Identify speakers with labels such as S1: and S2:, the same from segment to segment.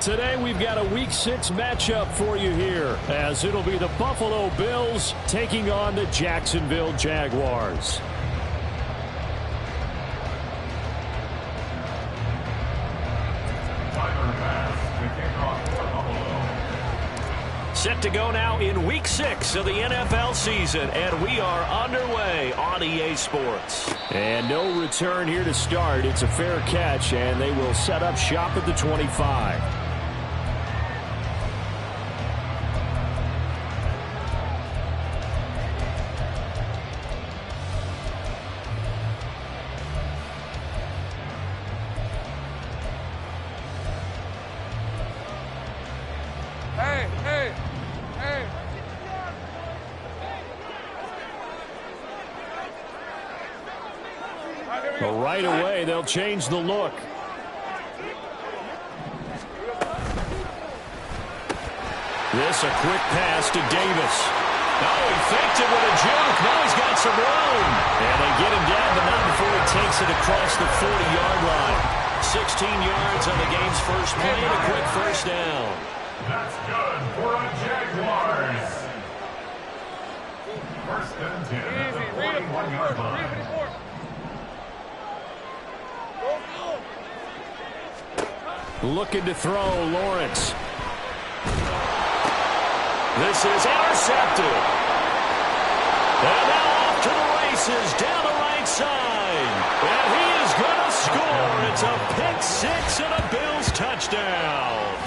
S1: today we've got a Week 6 matchup for you here, as it'll be the Buffalo Bills taking on the Jacksonville Jaguars. Set to go now in Week 6 of the NFL season, and we are underway on EA Sports. And no return here to start. It's a fair catch, and they will set up shop at the 25. Well, right away, they'll change the look. This a quick pass to Davis. Oh, he faked it with a juke. Now he's got some room. And they get him down, but not before he takes it across the 40-yard line. 16 yards on the game's first play and a quick first down.
S2: That's good for the Jaguars. First and 10 at the 41-yard line.
S1: Looking to throw, Lawrence. This is intercepted. And now off to the races down the right side. And he is going to score. It's a pick six and a Bills touchdown.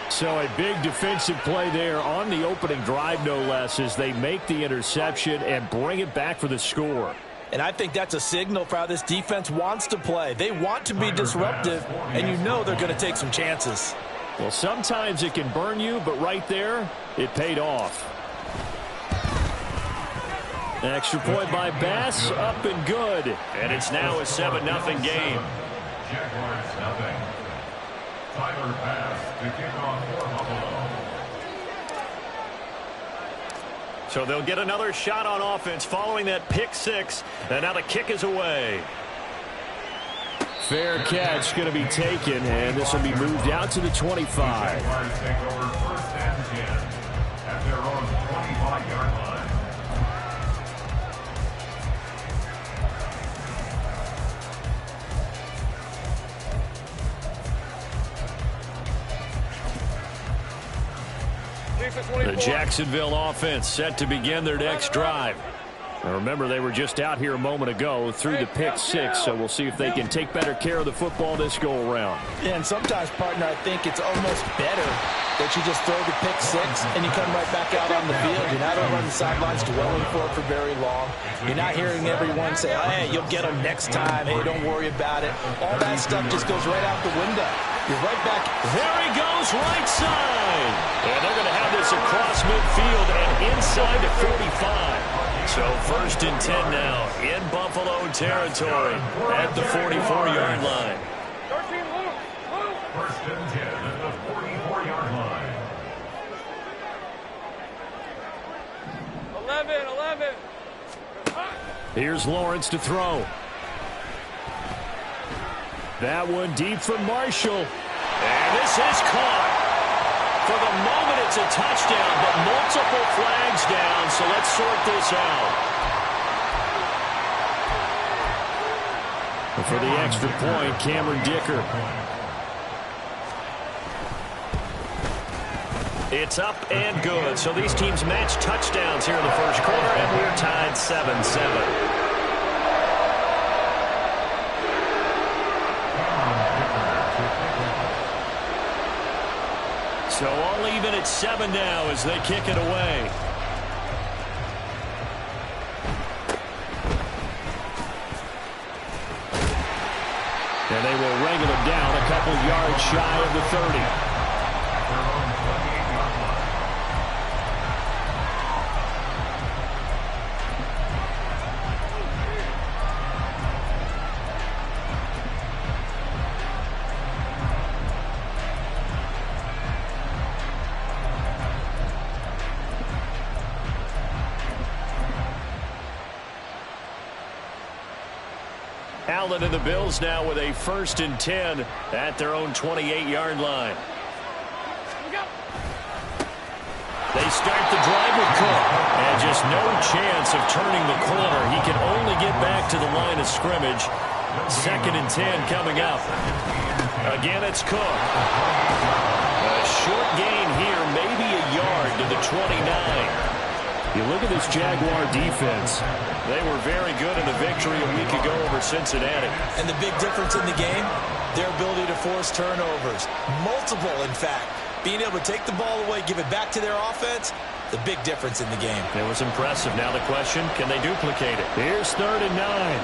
S1: So a big defensive play there on the opening drive, no less, as they make the interception and bring it back for the score.
S3: And I think that's a signal for how this defense wants to play. They want to be disruptive, and you know they're going to take some chances.
S1: Well, sometimes it can burn you, but right there, it paid off. An extra point by Bass, up and good. And it's now a 7-0 game.
S2: Jaguars nothing. Tyler Bass to kick off for Buffalo.
S1: So they'll get another shot on offense following that pick six. And now the kick is away. Fair catch going to be taken, and this will be moved out to the 25.
S2: Jaguars take over first and 10 at their own 25-yard line.
S1: The Jacksonville offense set to begin their next drive. Now remember, they were just out here a moment ago through the pick six, so we'll see if they can take better care of the football this go-around.
S3: Yeah, and sometimes, partner, I think it's almost better that you just throw the pick six and you come right back out on the field. You're not over on the sidelines dwelling for it for very long. You're not hearing everyone say, oh, hey, you'll get them next time. Hey, don't worry about it. All that stuff just goes right out the window. You're right back.
S1: There he goes, right side. And they're going to have this across midfield and inside the 45. So first and 10 now in Buffalo territory at the 44-yard line.
S2: First and 10 at the 44-yard line.
S4: 11.
S1: Here's Lawrence to throw. That one deep from Marshall. And this is caught. For the moment, it's a touchdown, but multiple flags down, so let's sort this out. For the extra point, Cameron Dicker. It's up and good. So these teams match touchdowns here in the first quarter, and we're tied 7-7. So all even at 7 now as they kick it away. And they will wrangle it down a couple yards shy of the 30. Allen and the Bills now with a first and 10 at their own 28-yard line. They start the drive with Cook. And just no chance of turning the corner. He can only get back to the line of scrimmage. 2nd and 10 coming up. Again, it's Cook. A short gain here, maybe a yard to the 29. You look at this Jaguar defense. They were very good in the victory a week ago over Cincinnati.
S3: And the big difference in the game, their ability to force turnovers. Multiple, in fact. Being able to take the ball away, give it back to their offense, the big difference in the game.
S1: It was impressive. Now the question, can they duplicate it? Here's 3rd and 9.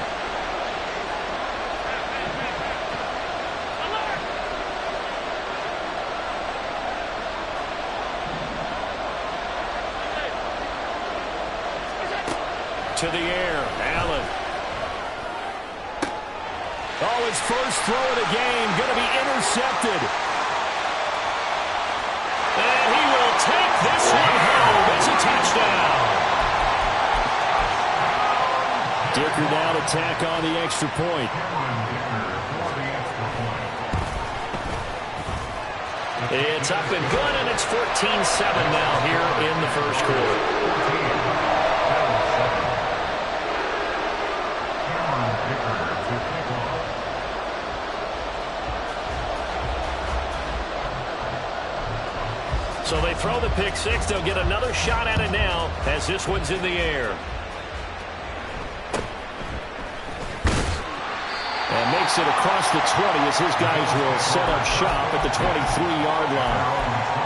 S1: To the air, Allen. Oh, his first throw of the game, going to be intercepted. And he will take this one home. It's a touchdown. Dicker now to tack on the extra point. It's up and good, and it's 14-7 now here in the first quarter. So they throw the pick six. They'll get another shot at it now as this one's in the air. And makes it across the 20 as his guys will set up shop at the 23-yard line.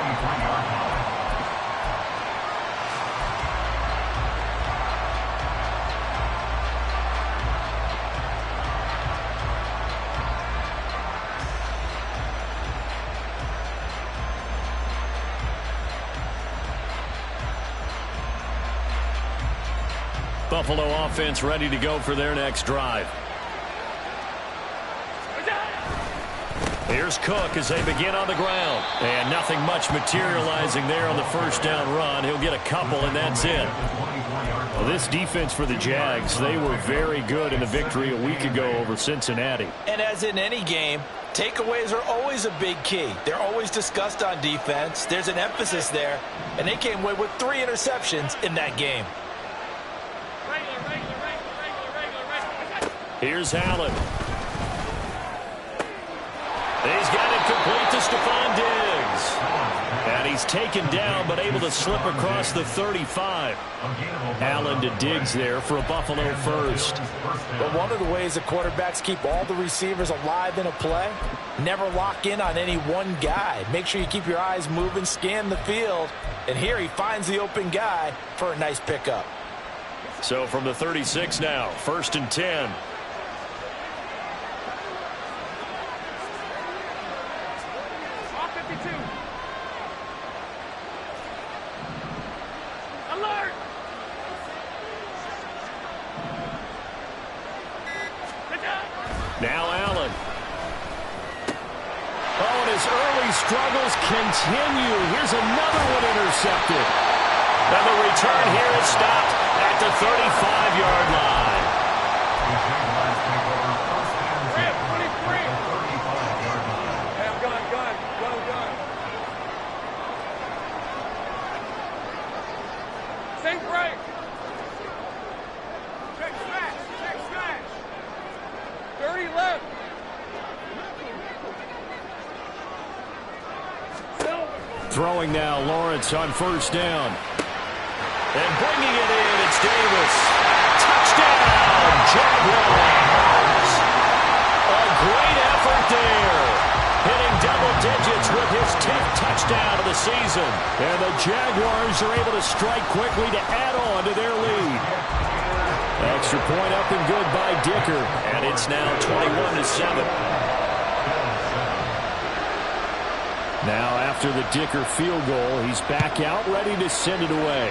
S1: Buffalo offense ready to go for their next drive. Here's Cook as they begin on the ground. And nothing much materializing there on the first down run. He'll get a couple, and that's it. Well, this defense for the Jags, they were very good in the victory a week ago over Cincinnati.
S3: And as in any game, takeaways are always a big key. They're always discussed on defense. There's an emphasis there, and they came away with 3 interceptions in that game.
S1: Here's Allen. He's got it complete to Stephon Diggs. And he's taken down but able to slip across the 35. Allen to Diggs there for a Buffalo first.
S3: But one of the ways the quarterbacks keep all the receivers alive in a play, never lock in on any one guy. Make sure you keep your eyes moving, scan the field. And here he finds the open guy for a nice pickup.
S1: So from the 36 now, 1st and 10. Now Allen. Oh, and his early struggles continue. Here's another one intercepted. And the return here is stopped at the 35-yard line.
S4: Safe break. Check smash. 30 left.
S1: Throwing now, Lawrence on first down. And bringing it in, it's Davis. Touchdown, Jaguars. A great effort there. Hitting double digits with his 10th touchdown of the season. And the Jaguars are able to strike quickly to add on to their lead. Extra point up and good by Dicker. And it's now 21-7. Now after the Dicker field goal, he's back out ready to send it away.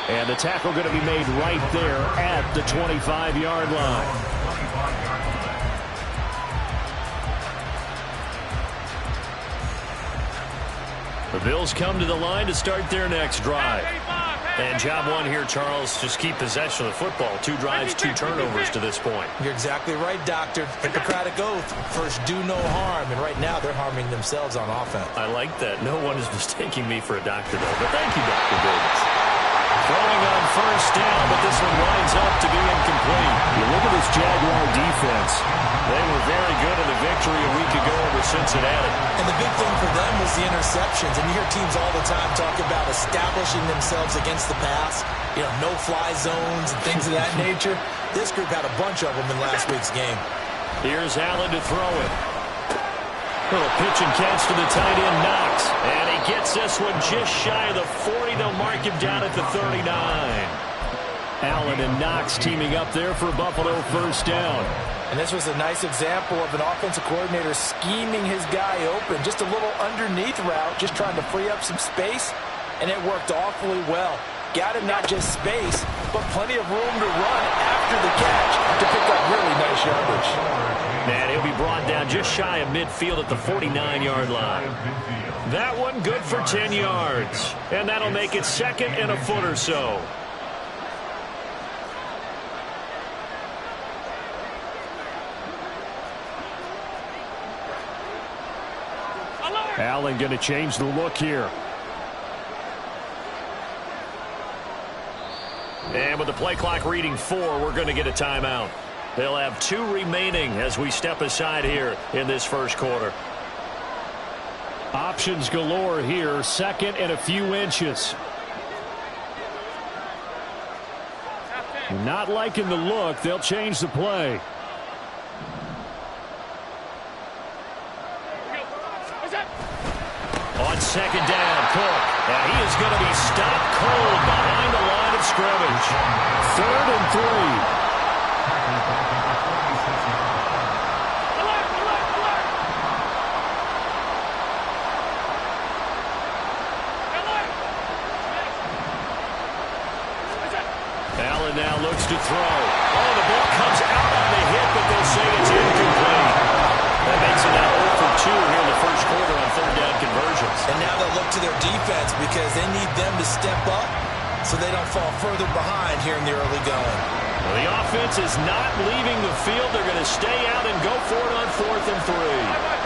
S1: And the tackle going to be made right there at the 25-yard line. The Bills come to the line to start their next drive. And job one here, Charles, just keep possession of the football. 2 drives, 2 turnovers to this point.
S3: You're exactly right, Doctor. Hippocratic oath. First, do no harm. And right now, they're harming themselves on offense.
S1: I like that. No one is mistaking me for a doctor, though. But thank you, Dr. Davis. Throwing on first down, but this one winds up to be incomplete.
S5: You look at this Jaguar defense.
S1: They were very good in the victory a week ago over Cincinnati.
S3: And the big thing for them was the interceptions. And you hear teams all the time talk about establishing themselves against the pass. You know, no-fly zones and things of that nature. This group had a bunch of them in last week's game.
S1: Here's Allen to throw it. Little pitch and catch to the tight end, Knox. And he gets this one just shy of the 40. They'll mark him down at the 39.
S5: Allen and Knox teaming up there for Buffalo first down.
S3: And this was a nice example of an offensive coordinator scheming his guy open. Just a little underneath route, just trying to free up some space. And it worked awfully well. Got him not just space, but plenty of room to run after the catch to pick up really nice yardage.
S1: And he'll be brought down just shy of midfield at the 49-yard line. That one good for 10 yards. And that'll make it 2nd and a foot or so.
S5: Allen going to change the look here.
S1: And with the play clock reading 4, we're going to get a timeout. They'll have 2 remaining as we step aside here in this first quarter.
S5: Options galore here. 2nd and a few inches. Not liking the look. They'll change the play.
S1: On 2nd down, Cook. And he is going to be stopped cold behind the line of scrimmage.
S5: 3rd and 3.
S1: Allen now looks to throw. Oh, the ball comes out on the hit, but they'll say it's incomplete. That makes it now 0 for 2 here in the first quarter on 3rd down conversions.
S3: And now they'll look to their defense because they need them to step up so they don't fall further behind here in the early going.
S1: Well, the offense is not leaving the field. They're going to stay out and go for it on 4th and 3.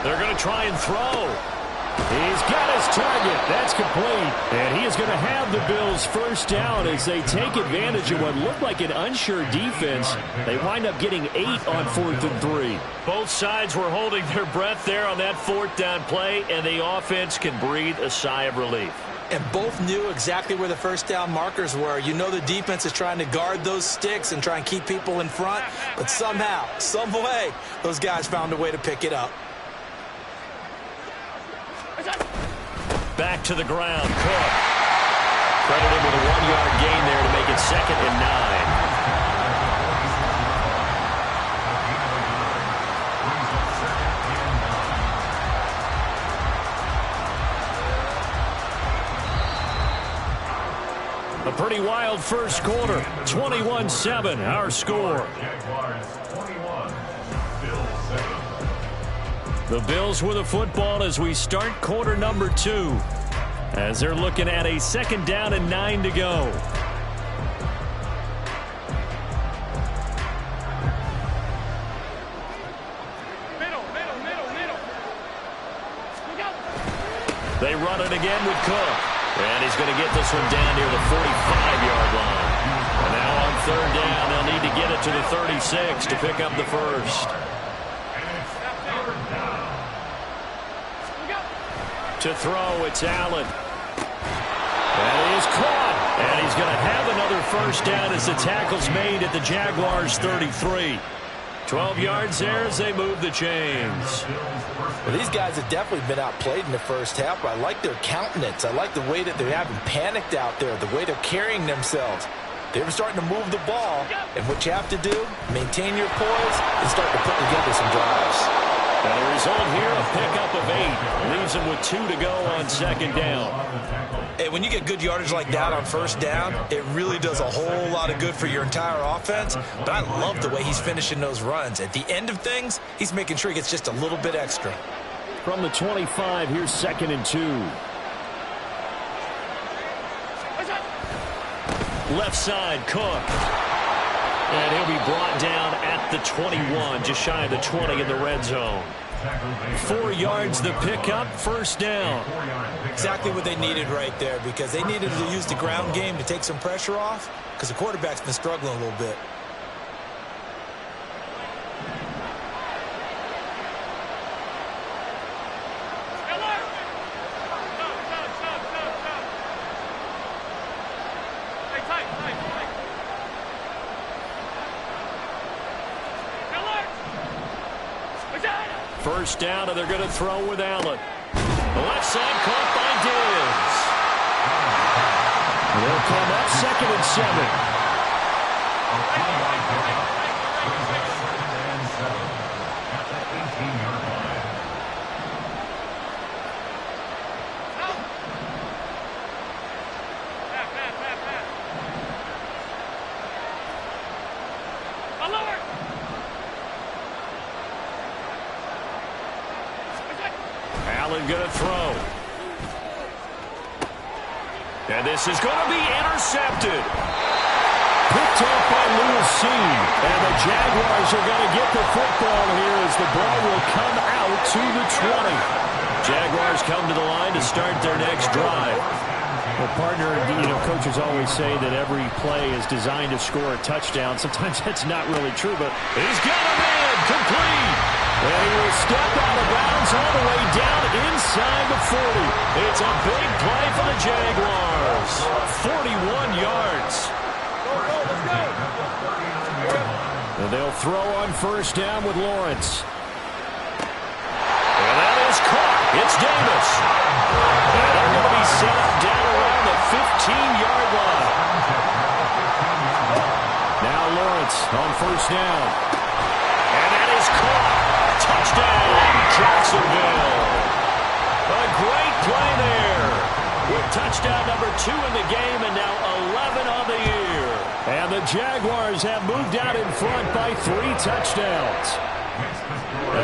S1: They're going to try and throw.
S5: He's got his target. That's complete. And he is going to have the Bills first down as they take advantage of what looked like an unsure defense. They wind up getting 8 on 4th and 3.
S1: Both sides were holding their breath there on that 4th down play, and the offense can breathe a sigh of relief.
S3: And both knew exactly where the first down markers were. You know the defense is trying to guard those sticks and try and keep people in front, but somehow, some way, those guys found a way to pick it up.
S1: Back to the ground, Cook. Credited with a 1-yard gain there to make it 2nd and 9. A pretty wild first quarter. 21-7, our score. The Bills with the football as we start quarter number 2. As they're looking at a 2nd down and 9 to go.
S4: Middle.
S1: They run it again with Cook. And he's going to get this one down near the 45-yard line. And now on 3rd down, they'll need to get it to the 36 to pick up the first. To throw, it's Allen. That is caught. And he's going to have another first down as the tackle's made at the Jaguars' 33. 12 yards there as they move the chains.
S3: Well, these guys have definitely been outplayed in the first half, but I like their countenance. I like the way that they haven't panicked out there, the way they're carrying themselves. They were starting to move the ball, and what you have to do, maintain your poise and start to put together some drives.
S1: And the result here, a pickup of 8. Leaves him with 2 to go on second down.
S3: Hey, when you get good yardage like that on first down, it really does a whole lot of good for your entire offense. But I love the way he's finishing those runs. At the end of things, he's making sure he gets just a little bit extra.
S5: From the 25, here's 2nd and 2.
S1: Left side, Cook. And he'll be brought down at the 21, just shy of the 20 in the red zone. 4 yards the pickup, first down.
S3: Exactly what they needed right there, because they needed to use the ground game to take some pressure off, because the quarterback's been struggling a little bit.
S1: First down, and they're going to throw with Allen. The left side caught by Diggs.
S5: They'll come up 2nd and 7.
S1: Allen going to throw. And this is going to be intercepted.
S5: Picked off by Lewis C. And the Jaguars are going to get the football here as the ball will come out to the 20.
S1: Jaguars come to the line to start their next drive.
S5: Well, partner, coaches always say that every play is designed to score a touchdown. Sometimes that's not really true, but
S1: he's got a man complete.
S5: And he will step out of bounds all the way down inside the 40.
S1: It's a big play for the Jaguars. 41 yards.
S5: And they'll throw on first down with Lawrence.
S1: And that is caught. It's Davis. And they're going to be set up down around the 15-yard line.
S5: Now Lawrence on first down.
S1: And that is caught. Touchdown, Jacksonville. A great play there. With touchdown number 2 in the game and now 11 on the year.
S5: And the Jaguars have moved out in front by 3 touchdowns.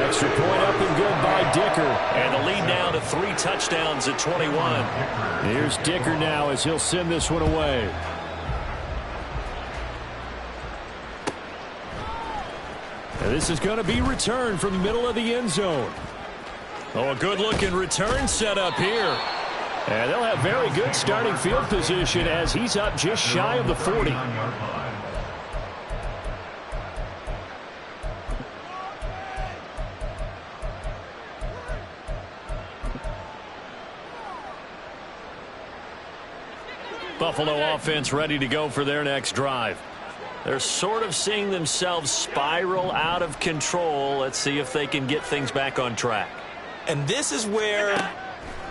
S5: Extra point up and good by Dicker.
S1: And the lead now to 3 touchdowns at 21.
S5: Here's Dicker now as he'll send this one away. And this is going to be returned from the middle of the end zone.
S1: Oh, a good-looking return set up here.
S5: And they'll have very good starting field position as he's up just shy of the 40.
S1: Buffalo offense ready to go for their next drive. They're sort of seeing themselves spiral out of control. Let's see if they can get things back on track.
S3: And this is where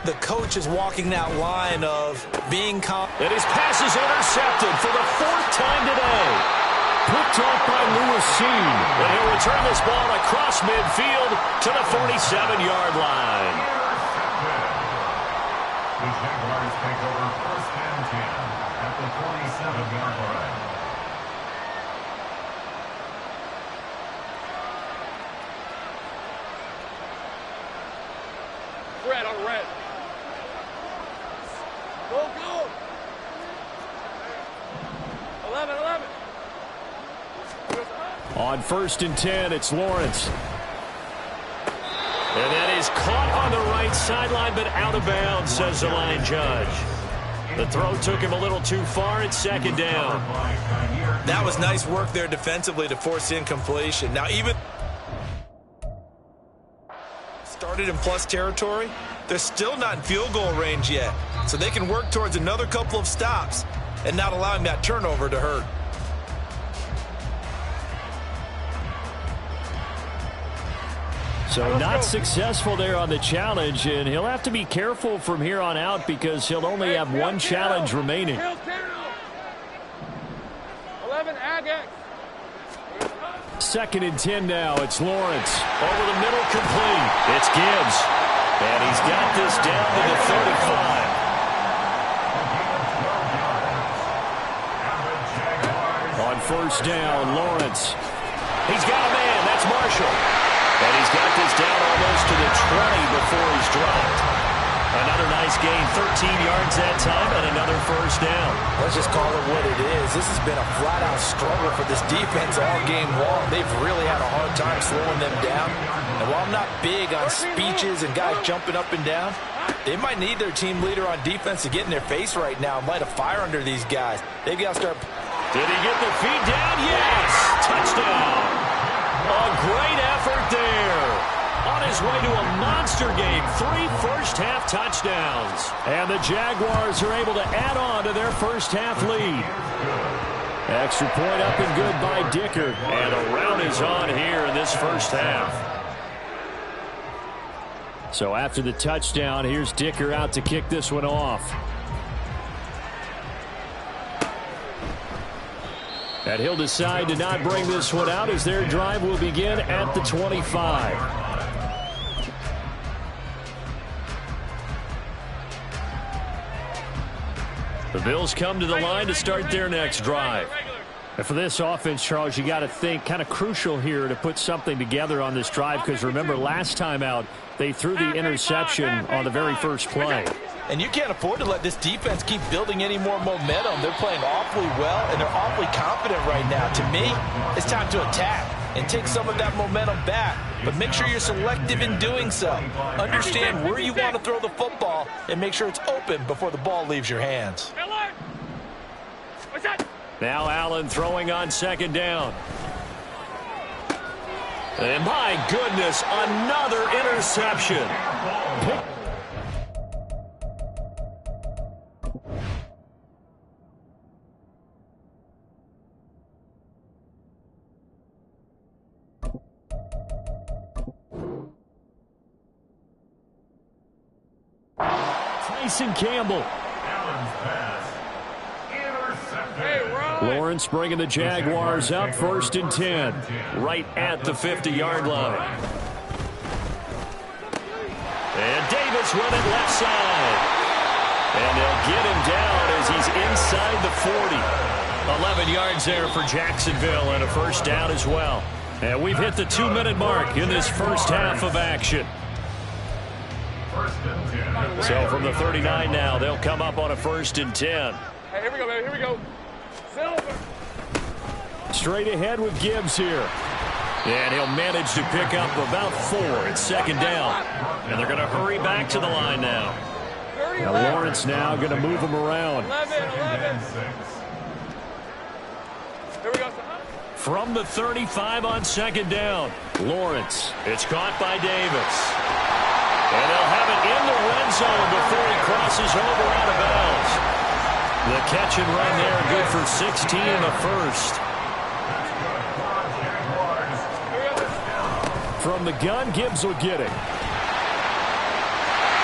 S3: the coach is walking that line of being confident.
S1: And his pass is intercepted for the 4th time today.
S5: Picked off by Lewis C.
S1: And he'll return this ball across midfield to the 47-yard line.
S2: The Jaguars take over 1st and 10 at the 47-yard line.
S4: Red on red. Go, go. 11.
S5: On 1st and 10, it's Lawrence.
S1: And that is caught on the right sideline, but out of bounds, says the line judge. The throw took him a little too far. It's 2nd down.
S3: That was nice work there defensively to force incompletion. Now, even started in plus territory, they're still not in field goal range yet. So they can work towards another couple of stops and not allowing that turnover to hurt.
S5: So not successful there on the challenge, and he'll have to be careful from here on out because he'll only have one challenge remaining.
S4: 11 Ag X.
S5: 2nd and 10 now. It's Lawrence.
S1: Over the middle, complete. It's Gibbs. And he's got this down to the 35.
S5: On 1st down, Lawrence.
S1: He's got a man. That's Marshall. And he's got this down almost to the 20 before he's dropped. Another nice gain, 13 yards that time, and another 1st down.
S3: Let's just call it what it is. This has been a flat-out struggle for this defense all game long. They've really had a hard time slowing them down. And while I'm not big on speeches and guys jumping up and down, they might need their team leader on defense to get in their face right now and light a fire under these guys. They've got to start.
S1: Did he get the feet down? Yes! Touchdown! A great effort there. On his way to a monster game, 3 first-half touchdowns.
S5: And the Jaguars are able to add on to their first-half lead. Extra point up and good by Dicker.
S1: And a round is on here in this first half.
S5: So after the touchdown, here's Dicker out to kick this one off. And he'll decide to not bring this one out as their drive will begin at the 25.
S1: The Bills come to the line to start their next drive.
S5: And for this offense, Charles, you got to think kind of crucial here to put something together on this drive, because remember last time out they threw the interception on the very first play.
S3: And you can't afford to let this defense keep building any more momentum. They're playing awfully well, and they're awfully confident right now. To me, it's time to attack and take some of that momentum back. But make sure you're selective in doing so. Understand where you want to throw the football and make sure it's open before the ball leaves your hands.
S1: Now Allen throwing on 2nd down. And my goodness, another interception.
S5: Tyson Campbell. Lawrence bringing the Jaguars up 1st and 10.
S1: Right at the 50-yard line. And Davis running left side. And they'll get him down as he's inside the 40. 11 yards there for Jacksonville and a 1st down as well. And we've hit the 2-minute mark in this first half of action. So from the 39 now, they'll come up on a 1st and 10.
S4: Hey, here we go, baby. Here we go. Silver.
S5: Straight ahead with Gibbs here.
S1: And he'll manage to pick up about 4 at 2nd down. And they're going to hurry back to the line now.
S5: Now Lawrence now going to move him around.
S4: 11. Here we go.
S1: From the 35 on 2nd down, Lawrence. It's caught by Davis. And they'll have it in the red zone before he crosses over out of bounds. The catch and run there, good for 16 in the 1st.
S5: From the gun, Gibbs will get it.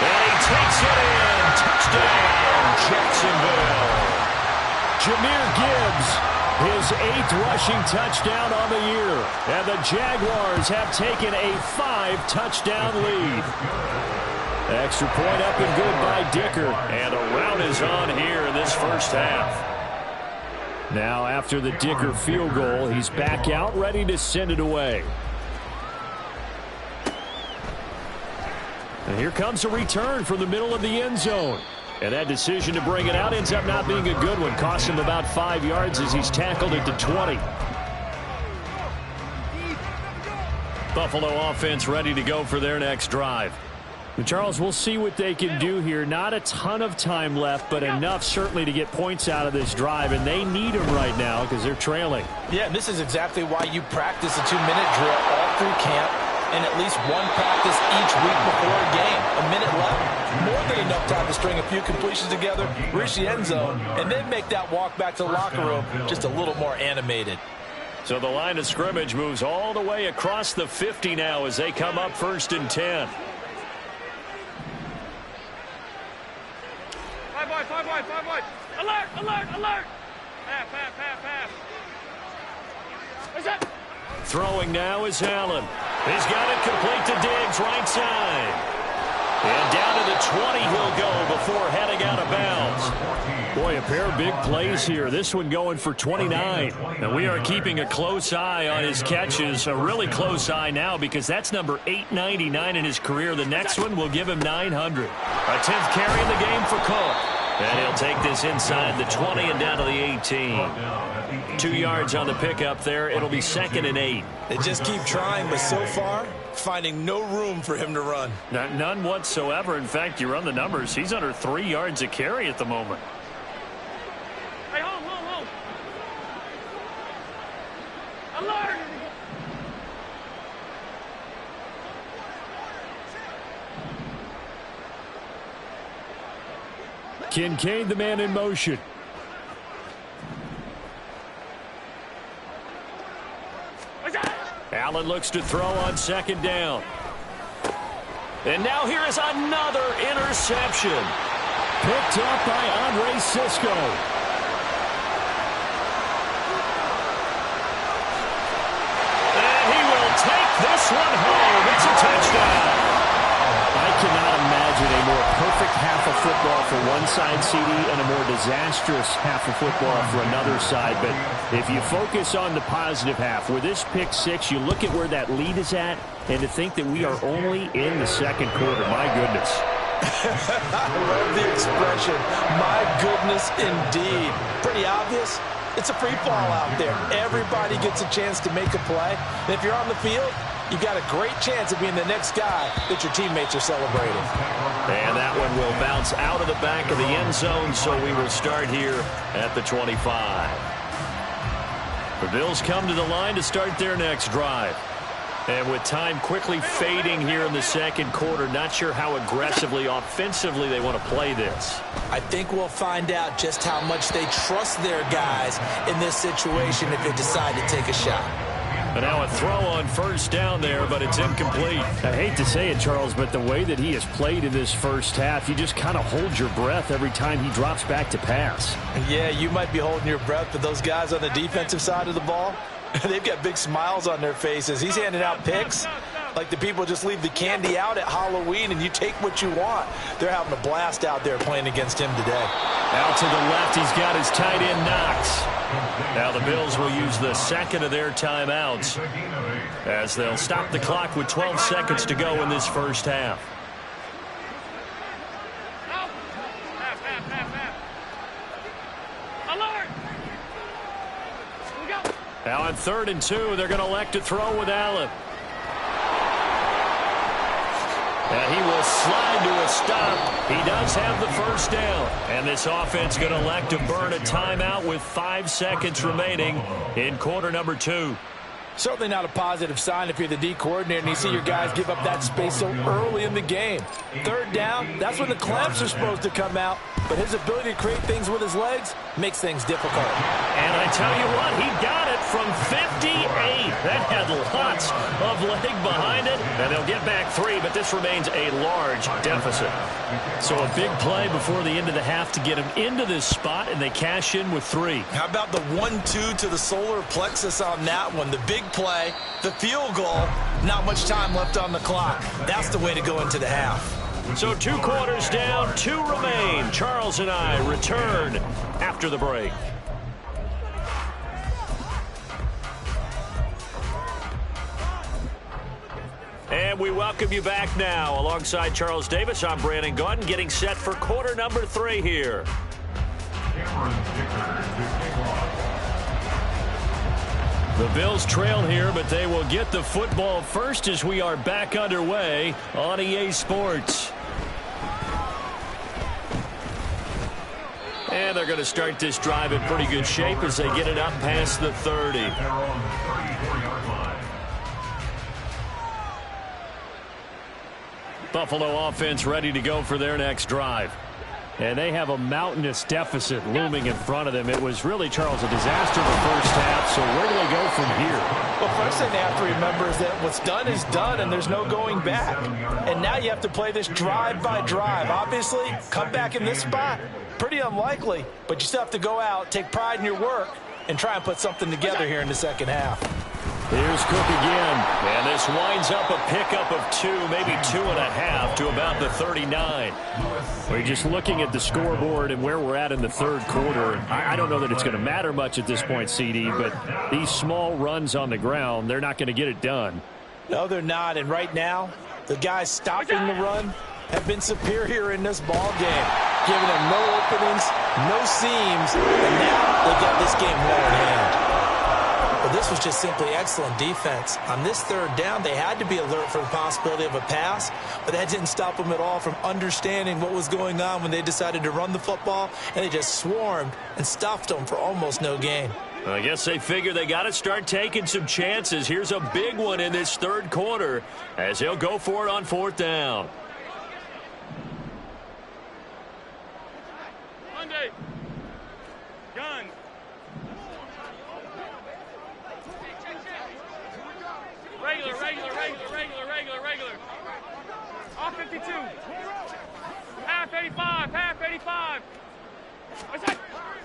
S1: And he takes it in. Touchdown, Jacksonville.
S5: Jahmyr Gibbs, his 8th rushing touchdown on the year. And the Jaguars have taken a 5-touchdown lead. Extra point up and good by Dicker.
S1: And a round is on here in this first half.
S5: Now after the Dicker field goal, he's back out ready to send it away. And here comes a return from the middle of the end zone. And that decision to bring it out ends up not being a good one. Costs him about 5 yards as he's tackled at the 20.
S1: Buffalo offense ready to go for their next drive.
S5: And Charles, we'll see what they can do here. Not a ton of time left, but enough certainly to get points out of this drive. And they need them right now because they're trailing.
S3: Yeah, and this is exactly why you practice a 2-minute drill all through camp and at least one practice each week before a game. A minute left, more than enough time to string a few completions together, reach the end zone, and then make that walk back to the locker room just a little more animated.
S1: So the line of scrimmage moves all the way across the 50 now as they come up 1st and 10.
S4: 5 wide. Alert. Pass. What's that?
S1: Throwing now is Allen. He's got it complete to Diggs, right side. And down to the 20 he'll go before heading out of bounds.
S5: Boy, a pair of big plays here. This one going for 29.
S1: And we are keeping a close eye on his catches. A really close eye now because that's number 899 in his career. The next one will give him 900. A 10th carry in the game for Cook. And he'll take this inside the 20 and down to the 18. 2 yards on the pickup there. It'll be 2nd and 8.
S3: They just keep trying, but so far, finding no room for him to run.
S5: None whatsoever. In fact, you run the numbers. He's under 3 yards a carry at the moment.
S4: Hey, hold. Alert!
S5: Kincaid, the man in motion.
S1: Allen looks to throw on 2nd down. And now here is another interception.
S5: Picked up by Andre Sisco.
S1: And he will take this one home. It's a touchdown.
S5: I cannot imagine a more perfect half of football for one side, CD, and a more disastrous half of football for another side. But if you focus on the positive half, with this pick 6, you look at where that lead is at, and to think that we are only in the 2nd quarter. My goodness.
S3: I love the expression. My goodness, indeed. Pretty obvious. It's a free fall out there. Everybody gets a chance to make a play. And if you're on the field, you've got a great chance of being the next guy that your teammates are celebrating.
S1: And that one will bounce out of the back of the end zone, so we will start here at the 25. The Bills come to the line to start their next drive. And with time quickly fading here in the 2nd quarter, not sure how aggressively, offensively they want to play this.
S3: I think we'll find out just how much they trust their guys in this situation if they decide to take a shot.
S1: And now a throw on 1st down there, but it's incomplete.
S5: I hate to say it, Charles, but the way that he has played in this first half, you just kind of hold your breath every time he drops back to pass.
S3: Yeah, you might be holding your breath, but those guys on the defensive side of the ball, they've got big smiles on their faces. He's handing out picks like the people just leave the candy out at Halloween and you take what you want. They're having a blast out there playing against him today.
S1: Out to the left, he's got his tight end Knox. Now the Bills will use the 2nd of their timeouts as they'll stop the clock with 12 seconds to go in this first half.
S4: Alert! Here we go.
S1: Now on 3rd and 2, they're going to elect to throw with Allen. And he will slide to a stop. He does have the 1st down. And this offense going to elect to burn a timeout with 5 seconds remaining in quarter number 2.
S3: Certainly not a positive sign if you're the D coordinator and you see your guys give up that space so early in the game. 3rd down, that's when the clamps are supposed to come out. But his ability to create things with his legs makes things difficult.
S1: And I tell you what, he got it from 58. That had lots of leg behind it. And they'll get back 3, but this remains a large deficit. So a big play before the end of the half to get him into this spot, and they cash in with 3.
S3: How about the 1-2 to the solar plexus on that one? The big play, the field goal, not much time left on the clock. That's the way to go into the half.
S1: So 2 quarters down, 2 remain. Charles and I return after the break. And we welcome you back now. Alongside Charles Davis, I'm Brandon Gaudin, getting set for quarter number 3 here. The Bills trail here, but they will get the football first as we are back underway on EA Sports. And they're going to start this drive in pretty good shape as they get it up past the 30. Buffalo offense ready to go for their next drive.
S5: And they have a mountainous deficit looming in front of them. It was really, Charles, a disaster in the first half, so where do they go from here?
S3: Well, first thing they have to remember is that what's done is done, and there's no going back. And now you have to play this drive by drive. Obviously, come back in this spot, pretty unlikely, but you still have to go out, take pride in your work, and try and put something together here in the second half.
S5: Here's Cook again.
S1: And this winds up a pickup of 2, maybe 2.5 to about the 39.
S5: We're just looking at the scoreboard and where we're at in the third quarter. I don't know that it's going to matter much at this point, CD, but these small runs on the ground, they're not going to get it done.
S3: No, they're not. And right now, the guys stopping the run have been superior in this ball game, giving them no openings, no seams, and now they got this game well in hand. But this was just simply excellent defense. On this third down, they had to be alert for the possibility of a pass, but that didn't stop them at all from understanding what was going on when they decided to run the football, and they just swarmed and stuffed them for almost no gain.
S1: I guess they figure they got to start taking some chances. Here's a big one in this third quarter as they'll go for it on 4th down.
S4: Monday. Gun. Regular. Off 52. Half 85.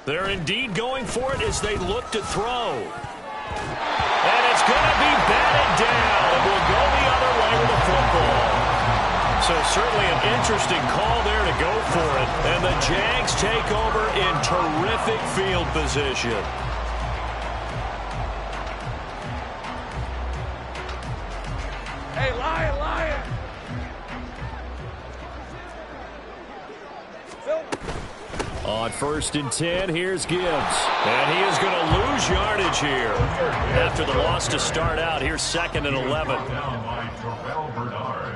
S1: They're indeed going for it as they look to throw. And it's going to be batted down. It will go the other way with the football. So certainly an interesting call there to go for it. And the Jags take over in terrific field position.
S4: Hey, Lion.
S5: On 1st and 10, here's Gibbs.
S1: And he is going to lose yardage here. After the loss to start out, here's 2nd and 11.
S2: Down by Terrell Bernard.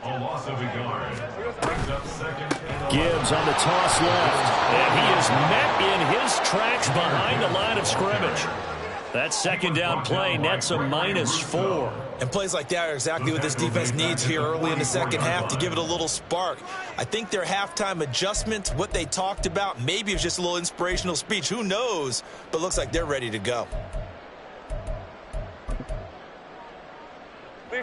S2: A loss of a yard. Brings up 2nd and 11.
S5: Gibbs on the toss left.
S1: And he is met in his tracks behind the line of scrimmage. That 2nd down play nets a -4.
S3: And plays like that are exactly what this defense needs here early in the second half to give it a little spark. I think their halftime adjustments, what they talked about, maybe it was just a little inspirational speech. Who knows? But looks like they're ready to go.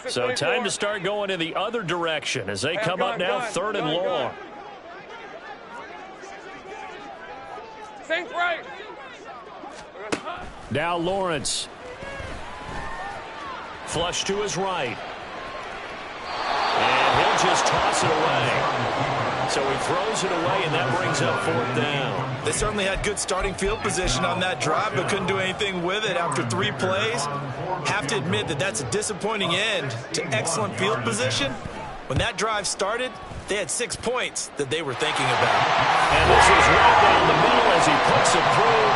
S1: So time to start going in the other direction as they come up now 3rd and long.
S4: Saints right.
S5: Now Lawrence.
S1: Flush to his right. And he'll just toss it away. So he throws it away, and that brings up 4th down.
S3: They certainly had good starting field position on that drive, but couldn't do anything with it after 3 plays. Have to admit that that's a disappointing end to excellent field position. When that drive started, they had 6 points that they were thinking about.
S1: And this is right down the middle as he puts it through.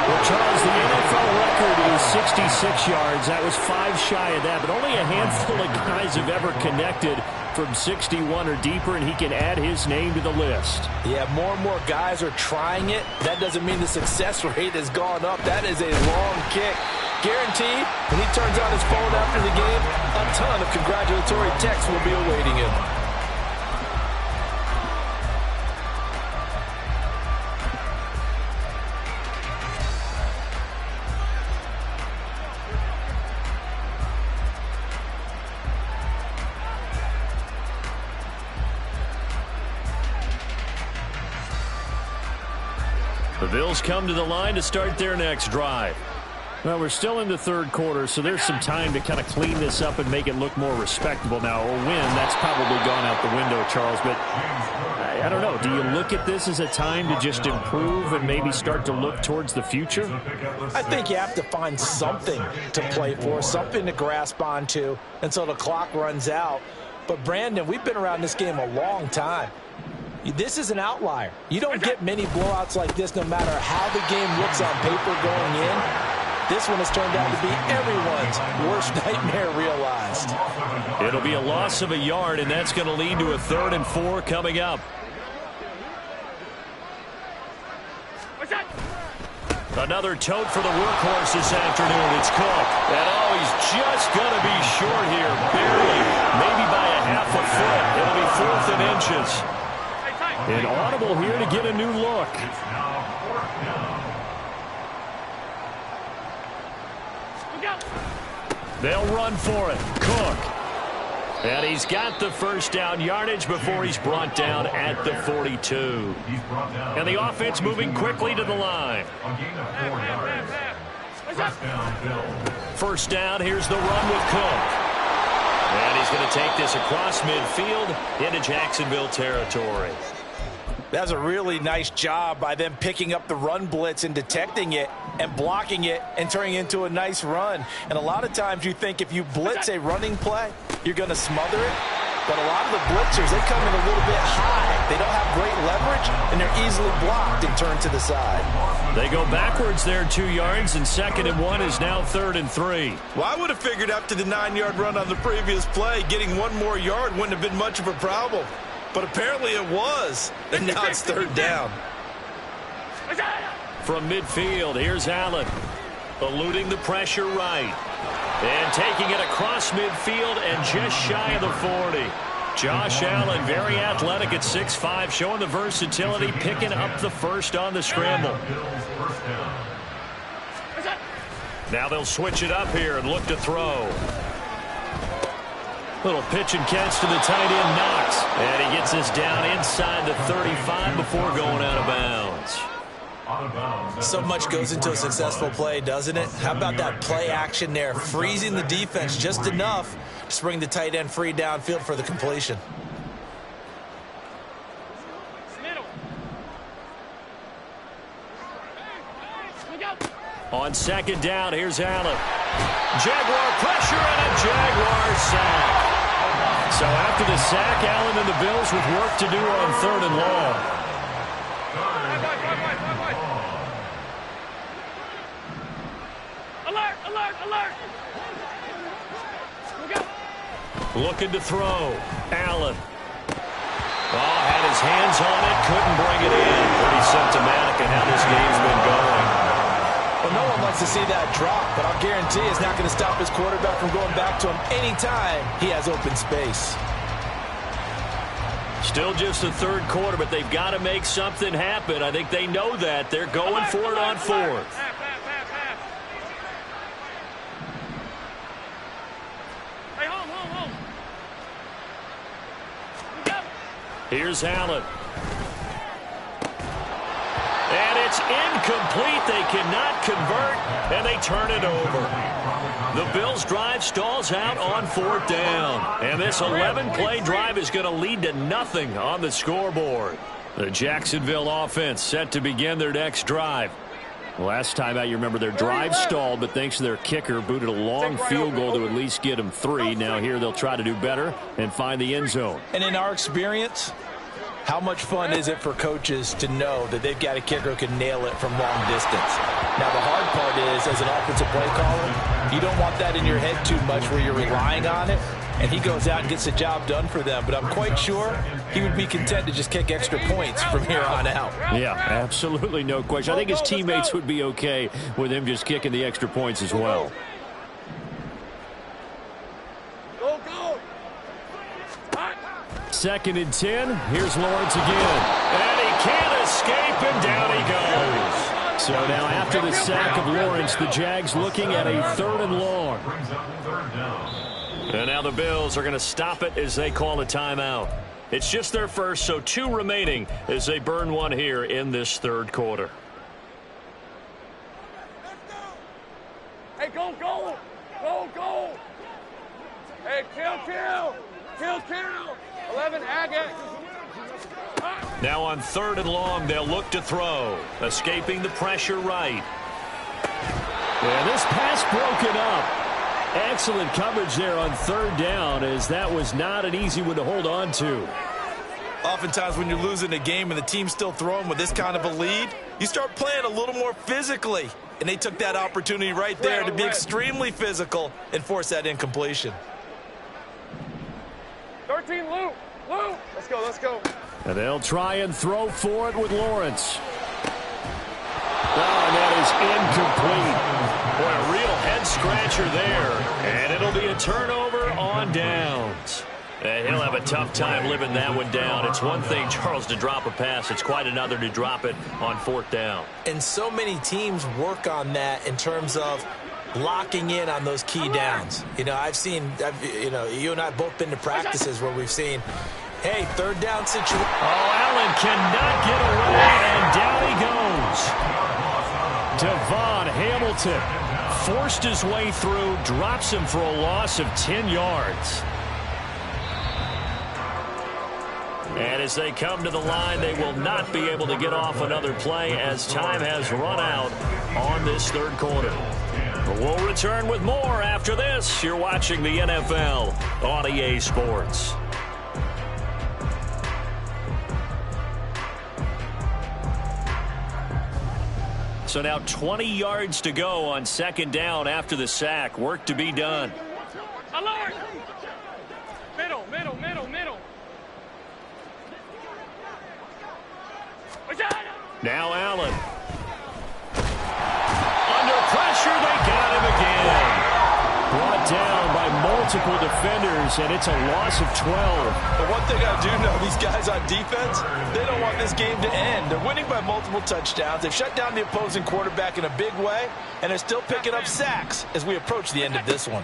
S5: Well, Charles, the NFL record is 66 yards. That was 5 shy of that, but only a handful of guys have ever connected from 61 or deeper, and he can add his name to the list.
S3: Yeah, more and more guys are trying it. That doesn't mean the success rate has gone up. That is a long kick. Guaranteed, when he turns on his phone after the game, a ton of congratulatory texts will be awaiting him.
S1: The Bills come to the line to start their next drive.
S5: Well, we're still in the third quarter, so there's some time to kind of clean this up and make it look more respectable. Now, a win, that's probably gone out the window, Charles, but I don't know. Do you look at this as a time to just improve and maybe start to look towards the future?
S3: I think you have to find something to play for, something to grasp onto until the clock runs out. But, Brandon, we've been around this game a long time. This is an outlier. You don't get many blowouts like this no matter how the game looks on paper going in. This one has turned out to be everyone's worst nightmare realized.
S1: It'll be a loss of a yard, and that's going to lead to a 3rd and 4 coming up. Another tote for the workhorse this afternoon. It's Cook. And he's just going to be short here, barely, maybe by a half a foot. It'll be 4th and inches.
S5: An audible here to get a new look.
S1: They'll run for it. Cook. And he's got the first down yardage before he's brought down at the 42. And the offense moving quickly to the line.
S2: First down, Bills.
S1: First down, here's the run with Cook. And he's going to take this across midfield into Jacksonville territory.
S3: That's a really nice job by them picking up the run blitz and detecting it and blocking it and turning it into a nice run. And a lot of times you think if you blitz a running play, you're going to smother it. But a lot of the blitzers, they come in a little bit high. They don't have great leverage, and they're easily blocked and turned to the side.
S5: They go backwards there 2 yards, and 2nd and 1 is now 3rd and 3.
S3: Well, I would have figured after the 9-yard run on the previous play, getting one more yard wouldn't have been much of a problem. But apparently it was, and now it's 3rd down.
S1: From midfield, here's Allen, eluding the pressure right. And taking it across midfield and just shy of the 40. Josh Allen, very athletic at 6'5", showing the versatility, picking up the first on the scramble. Now they'll switch it up here and look to throw. Little pitch and catch to the tight end, Knox. And he gets this down inside the 35 before going out of bounds.
S3: So much goes into a successful play, doesn't it? How about that play action there, freezing the defense just enough to bring the tight end free downfield for the completion.
S1: On 2nd down, here's Allen. Jaguar pressure and a Jaguar sack. So after the sack, Allen and the Bills with work to do on 3rd and long.
S4: Alert, alert, alert.
S1: Looking to throw. Allen. Oh, had his hands on it, couldn't bring it in. Pretty symptomatic of how this game's been going.
S3: Well, no one likes to see that drop, but I'll guarantee it's not going to stop his quarterback from going back to him anytime he has open space.
S1: Still just the 3rd quarter, but they've got to make something happen. I think they know that. They're going for it on 4th.
S4: Hey, home.
S1: Here's Allen. And it's incomplete. They cannot convert, and they turn it over. The Bills' drive stalls out on 4th down. And this 11-play drive is going to lead to nothing on the scoreboard. The Jacksonville offense set to begin their next drive. Last time out, you remember their drive stalled, but thanks to their kicker, booted a long field goal to at least get them 3. Now here they'll try to do better and find the end zone.
S3: And in our experience, how much fun is it for coaches to know that they've got a kicker who can nail it from long distance? Now, the hard part is, as an offensive play caller, you don't want that in your head too much where you're relying on it, and he goes out and gets the job done for them. But I'm quite sure he would be content to just kick extra points from here on out.
S5: Yeah, absolutely no question. I think his teammates would be okay with him just kicking the extra points as well.
S4: Go.
S5: 2nd and 10. Here's Lawrence again.
S1: And he can't escape, and down he goes.
S5: So now after the sack of Lawrence, the Jags looking at a 3rd and long.
S1: And now the Bills are going to stop it as they call a timeout. It's just their first, so 2 remaining as they burn one here in this 3rd quarter.
S4: Hey, go. Hey, kill. 11, Agate.
S1: Now on 3rd and long, they'll look to throw. Escaping the pressure right.
S5: Yeah, this pass broken up. Excellent coverage there on 3rd down, as that was not an easy one to hold on to.
S3: Oftentimes when you're losing a game and the team's still throwing with this kind of a lead, you start playing a little more physically. And they took that opportunity right there to be extremely physical and force that incompletion.
S4: 13, Lou. Let's go.
S5: And they'll try and throw for it with Lawrence. Oh, and that is incomplete.
S1: Boy, a real head-scratcher there. And it'll be a turnover on downs. And he'll have a tough time living that one down. It's one thing, Charles, to drop a pass. It's quite another to drop it on 4th down.
S3: And so many teams work on that in terms of locking in on those key downs. You know, you and I have both been to practices where we've seen, hey, 3rd down situation.
S5: Oh, Allen cannot get away, and down he goes. Devon Hamilton forced his way through, drops him for a loss of 10 yards. And as they come to the line, they will not be able to get off another play as time has run out on this third quarter. But we'll return with more after this. You're watching the NFL on EA Sports. So now 20 yards to go on second down after the sack. Work to be done.
S4: Alert! Middle, middle, middle, middle.
S5: Now Allen. Under pressure, they got him again. Brought down by multiple defenders, and it's a loss of 12.
S3: But one thing I do know, these guys on defense, they don't want this game to end. They're winning by multiple touchdowns. They've shut down the opposing quarterback in a big way, and they're still picking up sacks as we approach the end of this one.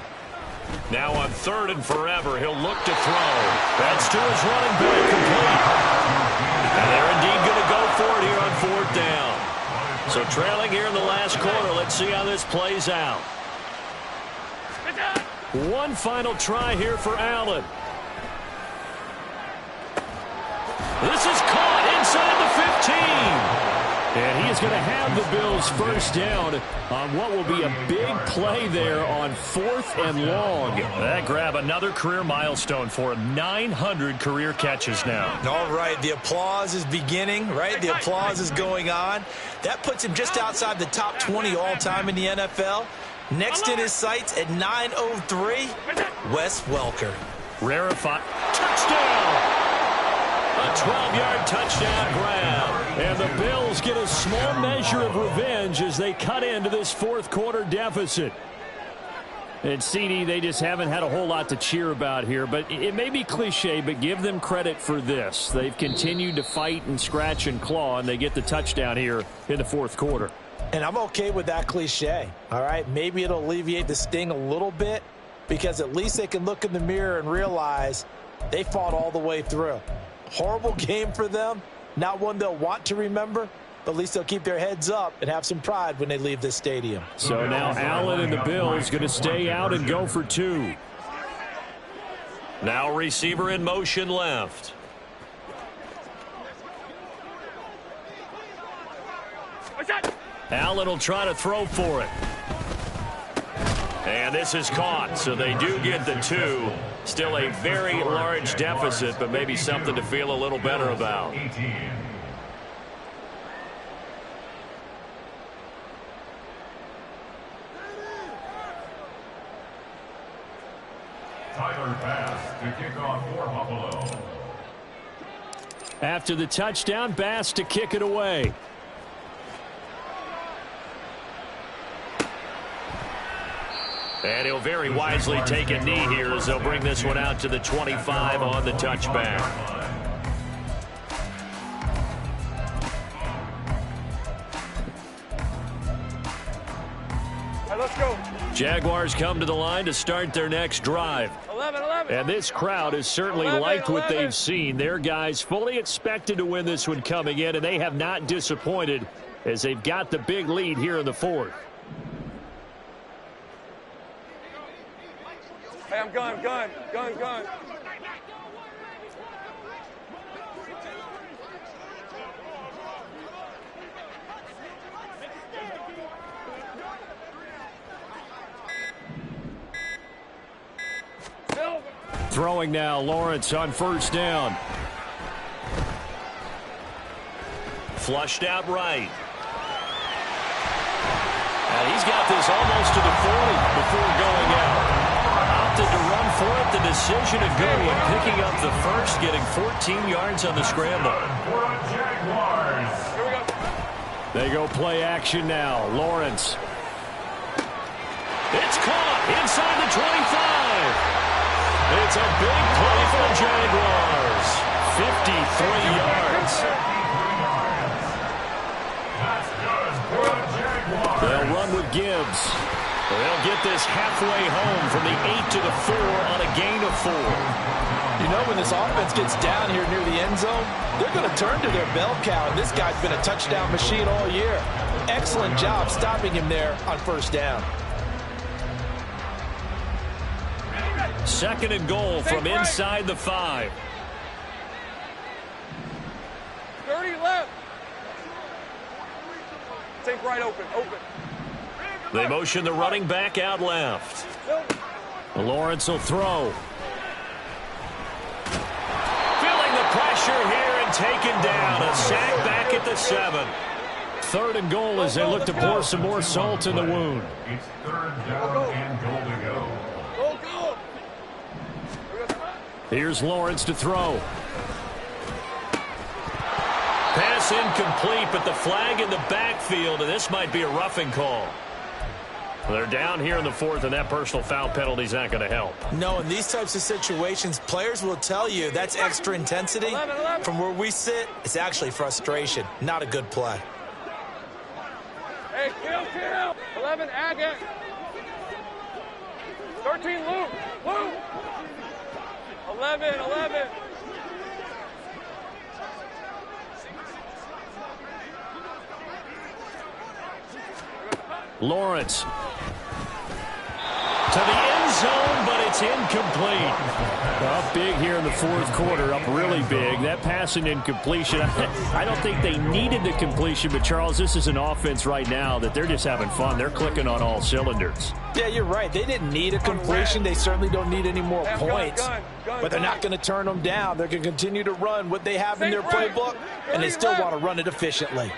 S5: Now on third and forever, he'll look to throw. That's to his running back, complete. And they're indeed going to go for it here on fourth down. So trailing here in the last quarter, let's see how this plays out. One final try here for Allen. This is caught inside the 15. And he is going to have the Bills first down on what will be a big play there on fourth and long. That grab another career milestone for him. 900 career catches now.
S3: All right, the applause is beginning, right? The applause is going on. That puts him just outside the top 20 all-time in the NFL. Next in his sights at 9:03, Wes Welker.
S5: Rarefied. Touchdown! A 12-yard touchdown grab. And the Bills get a small measure of revenge as they cut into this fourth quarter deficit. And CD, they just haven't had a whole lot to cheer about here. But it may be cliche, but give them credit for this. They've continued to fight and scratch and claw, and they get the touchdown here in the fourth quarter.
S3: And I'm okay with that cliche, all right? Maybe it'll alleviate the sting a little bit because at least they can look in the mirror and realize they fought all the way through. Horrible game for them, not one they'll want to remember, but at least they'll keep their heads up and have some pride when they leave this stadium.
S5: So now Allen and the Bills going to stay out and go for two. Now receiver in motion left. Allen will try to throw for it. And this is caught, so they do get the two. Still a very large deficit, but maybe something to feel a little better about.
S2: Hey, Tyler Bass to kick off for Buffalo.
S5: After the touchdown, Bass to kick it away. And he'll very wisely take a knee here as they'll bring this one out to the 25 on the touchback.
S4: All right, let's go.
S5: Jaguars come to the line to start their next drive.
S4: 11.
S5: And this crowd has certainly
S4: 11,
S5: liked what
S4: 11.
S5: they've seen. Their guys fully expected to win this one coming in, and they have not disappointed as they've got the big lead here in the fourth.
S4: Hey, I'm gun.
S5: Throwing now, Lawrence on first down. Flushed out right. And he's got this almost to the 40 before going out. Opted to run for it. The decision a good one. Picking up the first, getting 14 yards on the scramble.
S2: For the Jaguars.
S4: Here we go.
S5: They go play action now. Lawrence. It's caught inside the 25. It's a big play for the Jaguars. 53 yards.
S2: That's good for the Jaguars.
S5: They'll run with Gibbs. They'll get this halfway home from the 8 to the 4 on a gain of 4.
S3: You know, when this offense gets down here near the end zone, they're going to turn to their bell cow, and this guy's been a touchdown machine all year. Excellent job stopping him there on first down.
S1: Second and goal from inside the 5.
S4: 30 left. Take right open.
S1: They motion the running back out left. Lawrence will throw. Feeling the pressure here and taken down. A sack back at the 7.
S5: Third and goal as they look to pour some more salt in the wound.
S2: It's third down and goal to go.
S4: Go.
S5: Here's Lawrence to throw.
S1: Pass incomplete, but the flag in the backfield, and this might be a roughing call. They're down here in the 4th, and that personal foul penalty is not going to help.
S3: No, in these types of situations, players will tell you that's extra intensity. From where we sit, it's actually frustration. Not a good play.
S4: Hey, kill. 11, Agate. 13, Luke. 11.
S5: Lawrence.
S1: To the end zone, but it's incomplete.
S5: Up big here in the 4th quarter, up really big. That passing incompletion, I don't think they needed the completion, but Charles, this is an offense right now that they're just having fun. They're clicking on all cylinders.
S3: Yeah, you're right. They didn't need a completion. They certainly don't need any more points. But they're not going to turn them down. They're going to continue to run what they have in their playbook, and they still want to run it efficiently.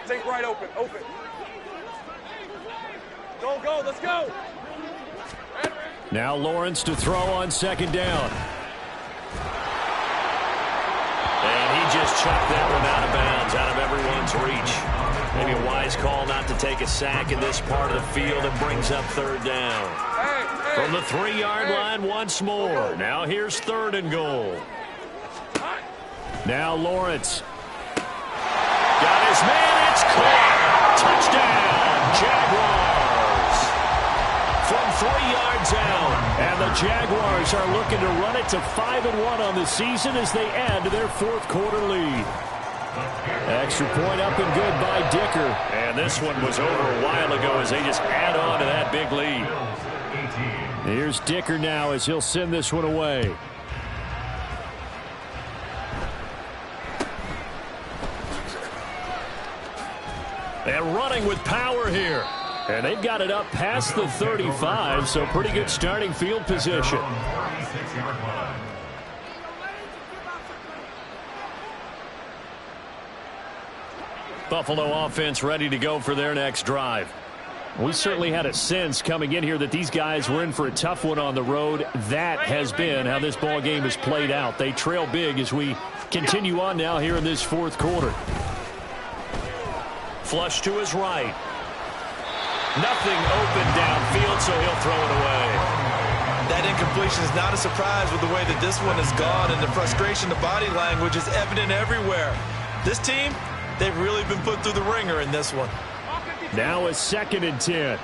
S4: Take right open. Go, let's go.
S5: Now Lawrence to throw on second down.
S1: And he just chucked that one out of bounds, out of everyone's reach. Maybe a wise call not to take a sack in this part of the field. It brings up third down. From the 3-yard line once more. Now here's third and goal.
S5: Now Lawrence.
S1: Got his man. It's caught. Touchdown, Jaguars. From 3 yards out.
S5: And the Jaguars are looking to run it to 5-1 on the season as they add to their 4th quarter lead. Extra point up and good by Dicker.
S1: And this one was over a while ago as they just add on to that big lead.
S5: Here's Dicker now as he'll send this one away.
S1: And running with power here.
S5: And they've got it up past the 35, so pretty good starting field position.
S1: Buffalo offense ready to go for their next drive.
S5: We certainly had a sense coming in here that these guys were in for a tough one on the road. That has been how this ball game has played out. They trail big as we continue on now here in this 4th quarter.
S1: Flush to his right. Nothing open downfield, so he'll throw it away.
S3: That incompletion is not a surprise with the way that this one has gone, and the frustration, the body language is evident everywhere. This team, they've really been put through the ringer in this one.
S5: Now a 2nd and 10.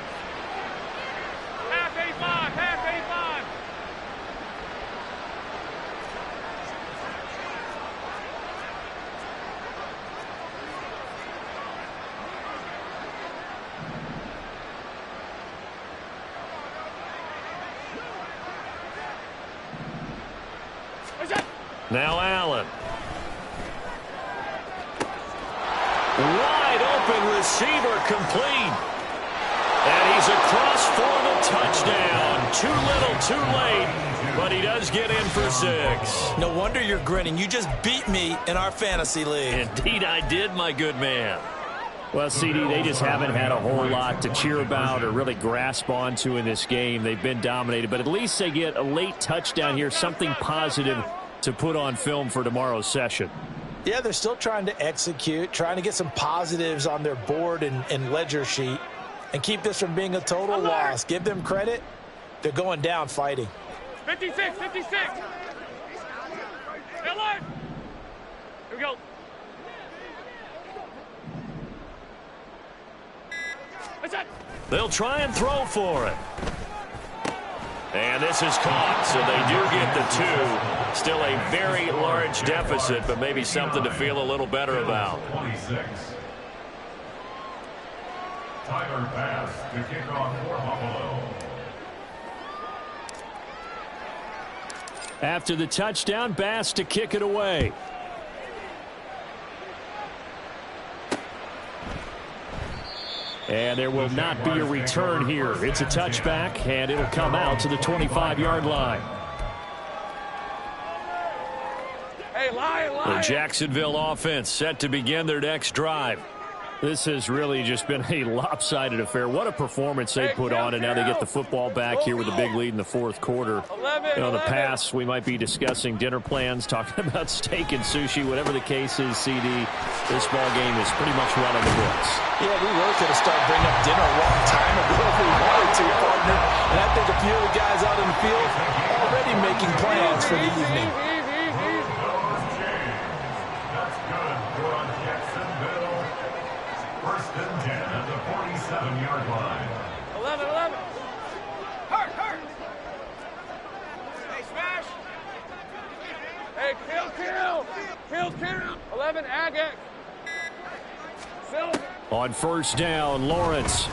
S4: Half A5.
S1: Now Allen. Wide open receiver complete. And he's across for the touchdown. Too little, too late. But he does get in for 6.
S3: No wonder you're grinning. You just beat me in our fantasy league.
S1: Indeed I did, my good man.
S5: Well, CD, they just haven't had a whole lot to cheer about or really grasp onto in this game. They've been dominated, but at least they get a late touchdown here, something positive to put on film for tomorrow's session.
S3: Yeah, they're still trying to execute, trying to get some positives on their board and ledger sheet and keep this from being a total loss. Give them credit. They're going down fighting.
S4: 56. Alert. Here we go.
S1: They'll try and throw for it. And this is caught, so they do get the 2. Still a very large deficit, but maybe something to feel a little better about.
S2: 26. Tyler pass to kick off for Buffalo.
S5: After the touchdown, Bass to kick it away. And there will not be a return here. It's a touchback, and it'll come out to the 25-yard line.
S4: Hey,
S5: The Jacksonville offense set to begin their next drive. This has really just been a lopsided affair. What a performance they put on, and now they get the football back here with a big lead in the fourth quarter. In the past, we might be discussing dinner plans, talking about steak and sushi, whatever the case is, CD. This ball game is pretty much well in the books.
S3: Yeah, we really could have started bringing up dinner a long time ago if we wanted to, partner. And I think a few of the guys out in the field already making plans for the evening.
S2: That's good for Jacksonville. First and 10 at the 47-yard line.
S4: 11. Hurt. Hey, smash. Hey, kill. 11, Agate. Silver.
S5: On first down, Lawrence.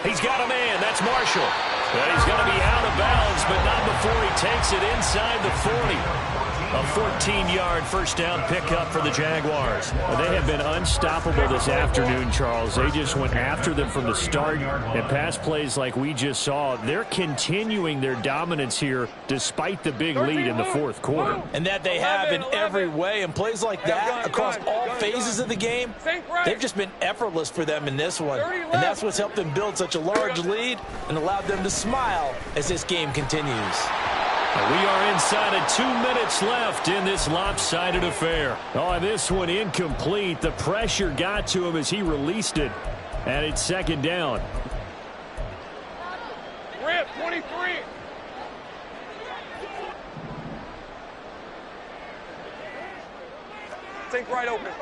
S5: He's got a man. That's Marshall. And he's going to be out of bounds, but not before he takes it inside the 40. A 14-yard first down pickup for the Jaguars. Well, they have been unstoppable this afternoon, Charles. They just went after them from the start. And pass plays like we just saw, they're continuing their dominance here despite the big lead in the fourth quarter.
S3: And that they have in every way. And plays like that across all phases of the game, they've just been effortless for them in this one. And that's what's helped them build such a large lead and allowed them to smile as this game continues.
S5: We are inside of 2 minutes left in this lopsided affair. Oh, this one incomplete. The pressure got to him as he released it. And it's second down.
S4: Rip, 23. Think right, open.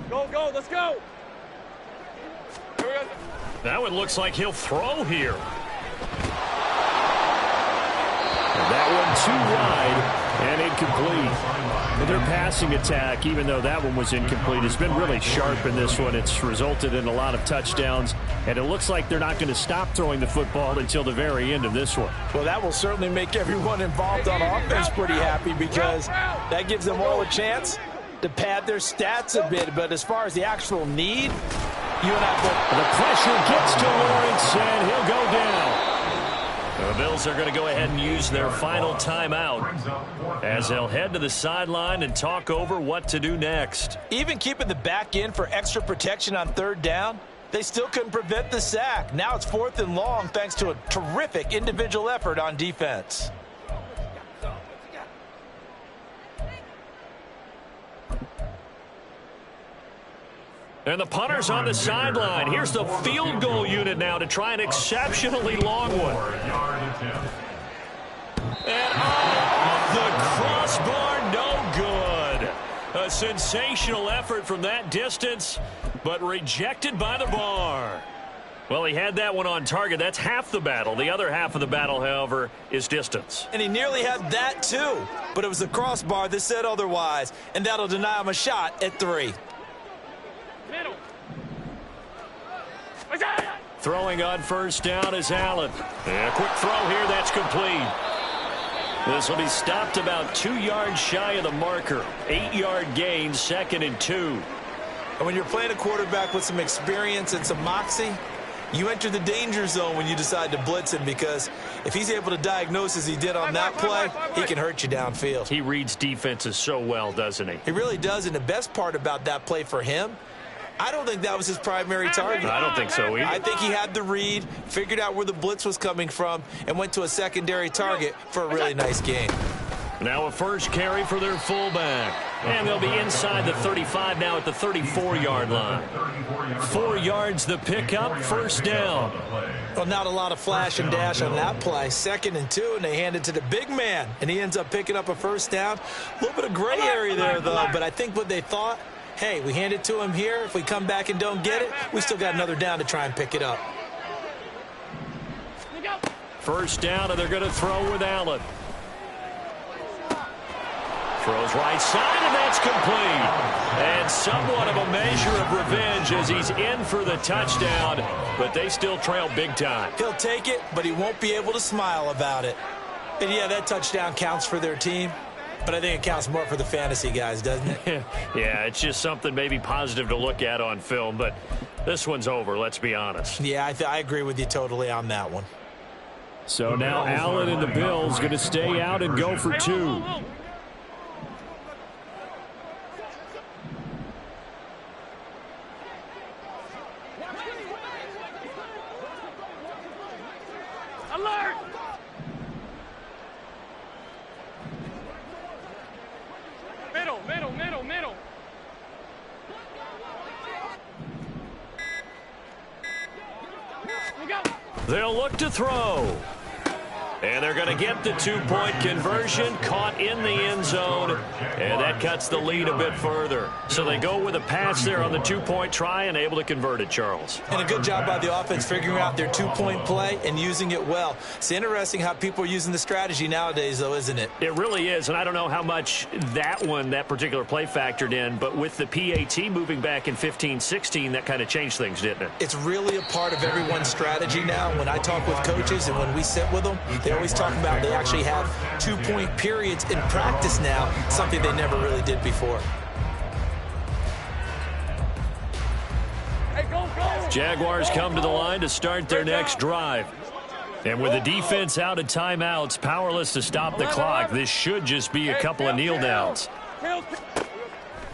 S4: Go, let's go. Here we go.
S5: That one looks like he'll throw here. That one too wide and incomplete. But their passing attack, even though that one was incomplete, has been really sharp in this one. It's resulted in a lot of touchdowns, and it looks like they're not going to stop throwing the football until the very end of this one.
S3: Well, that will certainly make everyone involved on offense pretty happy because that gives them all a chance to pad their stats a bit. But as far as the actual need, you and I both.
S5: The pressure gets to Lawrence, and he'll go down. The Bills are going to go ahead and use their final timeout as they'll head to the sideline and talk over what to do next.
S3: Even keeping the back in for extra protection on third down, they still couldn't prevent the sack. Now it's 4th and long thanks to a terrific individual effort on defense.
S5: And the punter's on the sideline. Here's the field goal unit now to try an exceptionally long one. And off the crossbar, no good. A sensational effort from that distance, but rejected by the bar. Well, he had that one on target. That's half the battle. The other half of the battle, however, is distance.
S3: And he nearly had that too, but it was the crossbar that said otherwise, and that'll deny him a shot at 3.
S4: Middle.
S5: Throwing on first down is Allen. And a quick throw here, that's complete. This will be stopped about 2 yards shy of the marker. 8-yard gain, 2nd and 2.
S3: And when you're playing a quarterback with some experience and some moxie, you enter the danger zone when you decide to blitz him, because if he's able to diagnose as he did on that play, he can hurt you downfield.
S5: He reads defenses so well, doesn't he?
S3: He really does, and the best part about that play for him, I don't think that was his primary target.
S5: I don't think so either.
S3: I think he had the read, figured out where the blitz was coming from, and went to a secondary target for a really nice gain.
S5: Now a first carry for their fullback. And they'll be inside the 35 now at the 34-yard line. 4 yards the pickup, first down.
S3: Well, not a lot of flash and dash on that play. 2nd and 2, and they hand it to the big man, and he ends up picking up a first down. A little bit of gray area there, though, but I think what they thought, hey, we hand it to him here. If we come back and don't get it, we still got another down to try and pick it up.
S5: First down, and they're going to throw with Allen. Throws right side, and that's complete. And somewhat of a measure of revenge as he's in for the touchdown, but they still trail big time.
S3: He'll take it, but he won't be able to smile about it. And yeah, that touchdown counts for their team, but I think it counts more for the fantasy guys, doesn't it?
S5: Yeah, it's just something maybe positive to look at on film, but this one's over, let's be honest.
S3: Yeah, I agree with you totally on that one.
S5: So now Allen and the Bills going to stay out and go for 2.
S4: Alert! Middle. You go.
S5: They'll look to throw. And they're going to get the 2-point conversion, caught in the end zone, and that cuts the lead a bit further. So they go with a pass there on the 2-point try and able to convert it, Charles.
S3: And a good job by the offense figuring out their 2-point play and using it well. It's interesting how people are using the strategy nowadays, though, isn't it?
S5: It really is, and I don't know how much that particular play factored in, but with the PAT moving back in 15-16, that kind of changed things, didn't it?
S3: It's really a part of everyone's strategy now. When I talk with coaches and when we sit with them, they always talk about they actually have 2-point periods in practice now, something they never really did before.
S4: Hey, go.
S5: Jaguars come to the line to start their next drive. And with the defense out of timeouts, powerless to stop the clock, this should just be a couple of kneel downs.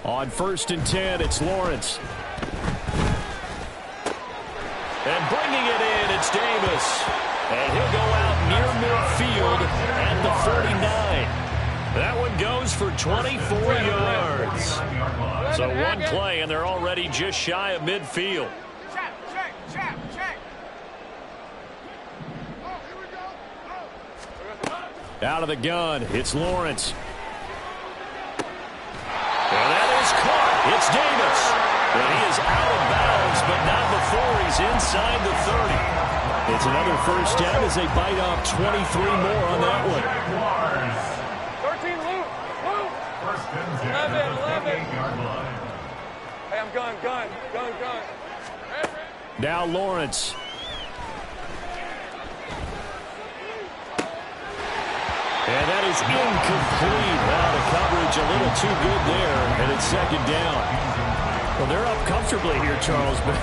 S5: On 1st and 10, it's Lawrence. And bringing it in, it's Davis. And he'll go out near midfield at the 49. That one goes for 24 yards. So one play, and they're already just shy of midfield.
S4: Check.
S5: Out of the gun, it's Lawrence. And that is caught. It's Davis. And he is out of bounds, but not before he's inside the 30. It's another first down as they bite off 23 more on that one.
S4: 13, Luke. 11. Hey, I'm gun.
S5: Now Lawrence. And that is incomplete. Wow, the coverage a little too good there, and it's 2nd down. Well, they're up comfortably here, Charles, but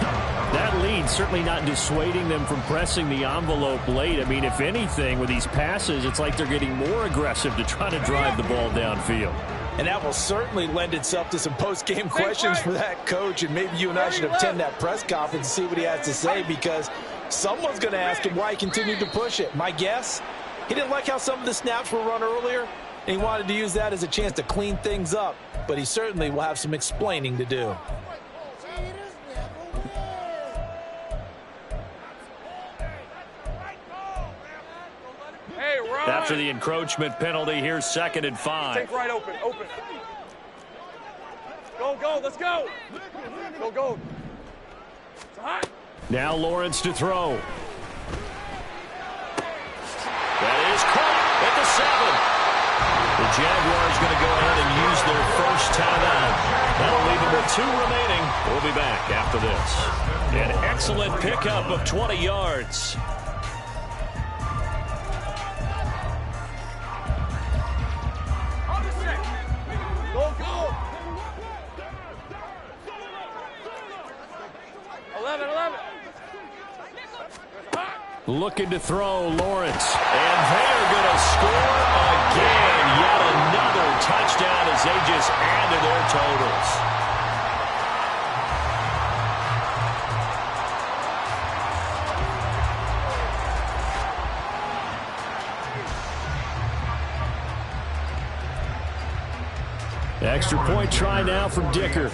S5: that lead certainly not dissuading them from pressing the envelope late. I mean, if anything, with these passes, it's like they're getting more aggressive to try to drive the ball downfield.
S3: And that will certainly lend itself to some post-game questions for that coach, and maybe you and I should attend that press conference and see what he has to say, because someone's going to ask him why he continued to push it. My guess, he didn't like how some of the snaps were run earlier, and he wanted to use that as a chance to clean things up, but he certainly will have some explaining to do.
S5: After the encroachment penalty, here's 2nd and 5.
S4: Take right open. Go, let's go. Go. It's hot.
S5: Now Lawrence to throw. That is caught at the 7. The Jaguars going to go ahead and use their first timeout. That'll leave them with 2 remaining. We'll be back after this. An excellent pickup of 20 yards.
S4: Go. 11.
S5: Looking to throw, Lawrence. And they're going to score again. Yet another touchdown as they just add to their totals. Extra point try now from Dicker.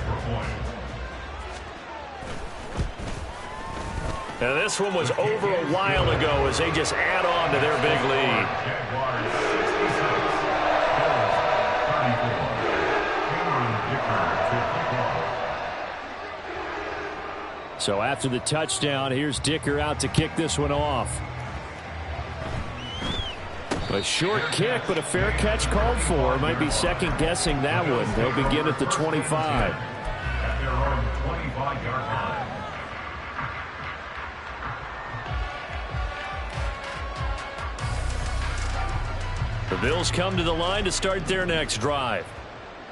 S5: Now this one was over a while ago as they just add on to their big lead. So after the touchdown, here's Dicker out to kick this one off. A short kick, but a fair catch called for. Might be second-guessing that one. They'll begin at the 25.
S2: At their own 25-yard line.
S1: The Bills come to the line to start their next drive.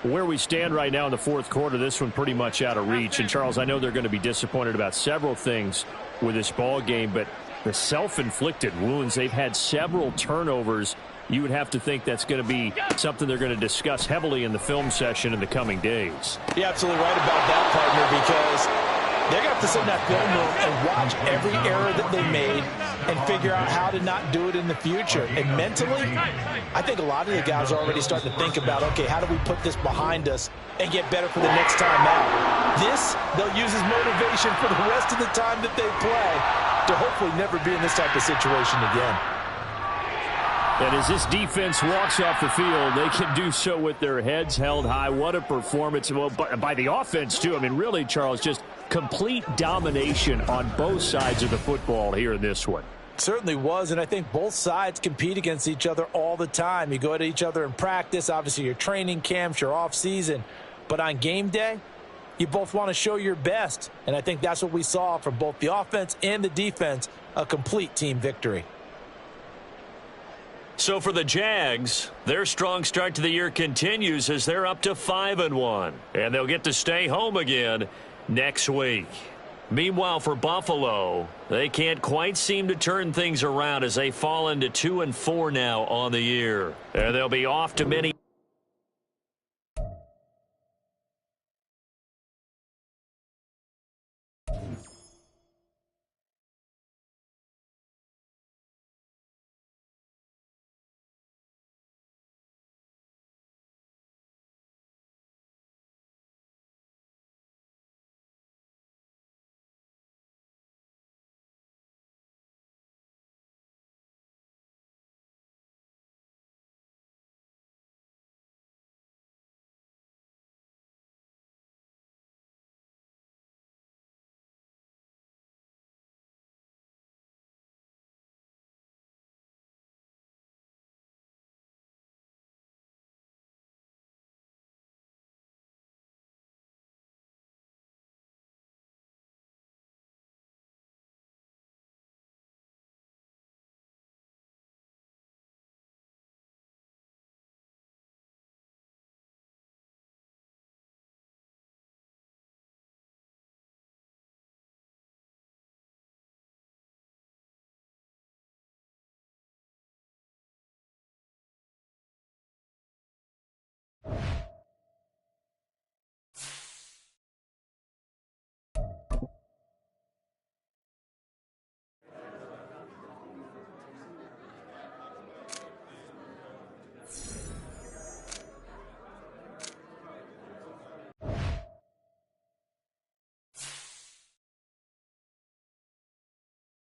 S5: Where we stand right now in the fourth quarter, this one pretty much out of reach. And, Charles, I know they're going to be disappointed about several things with this ball game, but the self-inflicted wounds, they've had several turnovers. You would have to think that's going to be something they're going to discuss heavily in the film session in the coming days.
S3: You're absolutely right about that, partner, because they're going to have to sit in that film room and watch every error that they made and figure out how to not do it in the future. And mentally, I think a lot of the guys are already starting to think about, okay, how do we put this behind us and get better for the next time out? This, they'll use as motivation for the rest of the time that they play to hopefully never be in this type of situation again.
S5: And as this defense walks off the field, they can do so with their heads held high. What a performance. Well, by the offense, too. I mean, really, Charles, just complete domination on both sides of the football here in this one.
S3: Certainly was, and I think both sides compete against each other all the time. You go at each other in practice, obviously your training camps, your off-season. But on game day, you both want to show your best. And I think that's what we saw from both the offense and the defense, a complete team victory.
S1: So for the Jags, their strong start to the year continues as they're up to 5-1. And they'll get to stay home again next week. Meanwhile, for Buffalo, they can't quite seem to turn things around as they fall into 2-4 now on the year. And they'll be off to many